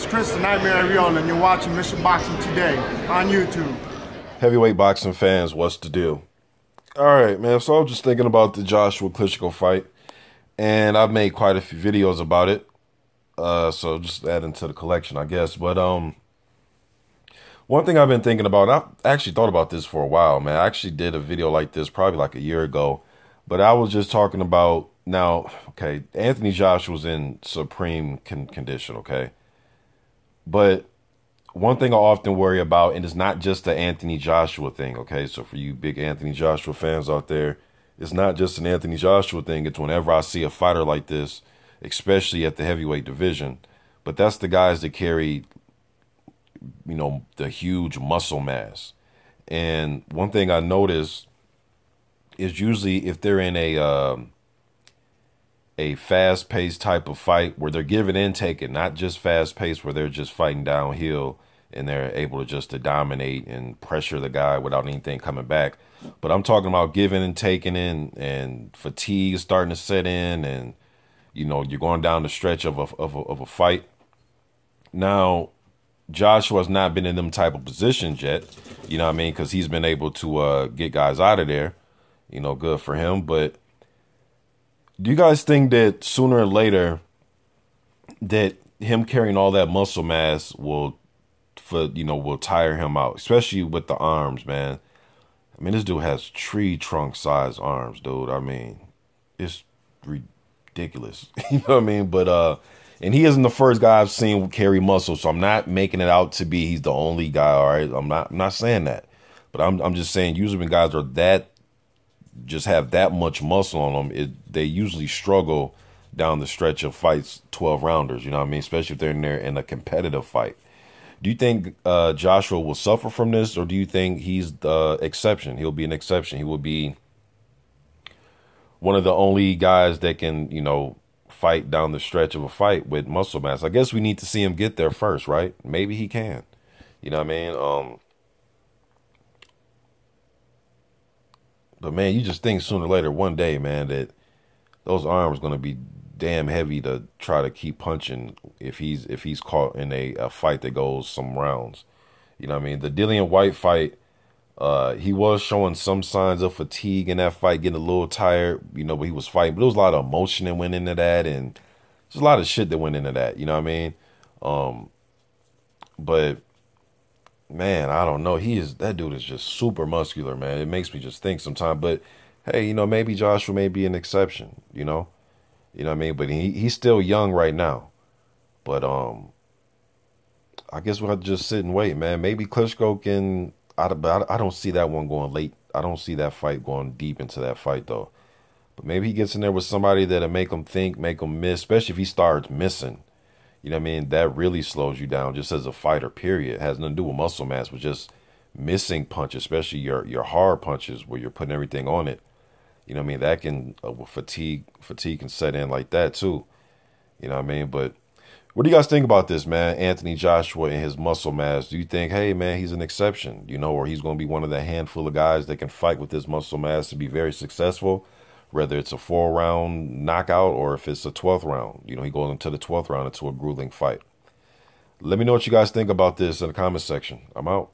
Chris the Nightmare Ariola, and you're watching Mission Boxing Today on YouTube. Heavyweight boxing fans, what's the deal? All right, man. So I was just thinking about the Joshua Klitschko fight, and I've made quite a few videos about it. So just adding to the collection, I guess. But one thing I've been thinking about, I've actually thought about this for a while, man. I actually did a video like this probably like a year ago, but I was just talking about now. Okay, Anthony Joshua's in supreme condition. Okay, but one thing I often worry about, and it's not just the Anthony Joshua thing, okay? So for you big Anthony Joshua fans out there, it's not just an Anthony Joshua thing. It's whenever I see a fighter like this, especially at the heavyweight division. But that's the guys that carry, you know, the huge muscle mass. And one thing I notice is usually if they're in a fast-paced type of fight where they're giving and taking, not just fast-paced where they're just fighting downhill and they're able to just to dominate and pressure the guy without anything coming back. But I'm talking about giving and taking in, and fatigue is starting to set in, and you know you're going down the stretch of a fight. Now, Joshua's not been in them type of positions yet, you know what I mean, because he's been able to get guys out of there. You know, good for him. But do you guys think that sooner or later that him carrying all that muscle mass will tire him out, especially with the arms, man? I mean, this dude has tree trunk size arms, dude. I mean, it's ridiculous. You know what I mean? But and he isn't the first guy I've seen carry muscle, so I'm not making it out to be he's the only guy. All right, I'm not saying that, but I'm just saying usually when guys are that just have that much muscle on them, they usually struggle down the stretch of fights, 12 rounders. You know what I mean? Especially if they're in a competitive fight. Do you think Joshua will suffer from this, or do you think he's the exception? He'll be an exception. He will be one of the only guys that can, you know, fight down the stretch of a fight with muscle mass. I guess we need to see him get there first, right? Maybe he can. You know what I mean? But man, you just think sooner or later, one day, man, that those arms going to be damn heavy to try to keep punching if he's caught in a fight that goes some rounds. You know what I mean? The Dillian White fight, he was showing some signs of fatigue in that fight, getting a little tired, you know, but he was fighting. But there was a lot of emotion that went into that, and there's a lot of shit that went into that, you know what I mean? But man, I don't know. That dude is just super muscular, man. It makes me just think sometimes. But hey, you know, maybe Joshua may be an exception, you know? You know what I mean? But he's still young right now. But I guess we'll have to just sit and wait, man. Maybe Klitschko can. I don't see that one going late. I don't see that fight going deep into that fight, though. But maybe he gets in there with somebody that'll make him think, make him miss, especially if he starts missing. You know what I mean? That really slows you down just as a fighter, period. It has nothing to do with muscle mass, but just missing punches, especially your hard punches where you're putting everything on it. You know what I mean? That can, fatigue can set in like that too. You know what I mean? But what do you guys think about this, man? Anthony Joshua and his muscle mass. Do you think, hey, man, he's an exception, you know, or he's going to be one of the handful of guys that can fight with this muscle mass to be very successful, whether it's a 4-round knockout or if it's a 12th round? You know, he goes into the 12th round into a grueling fight. Let me know what you guys think about this in the comment section. I'm out.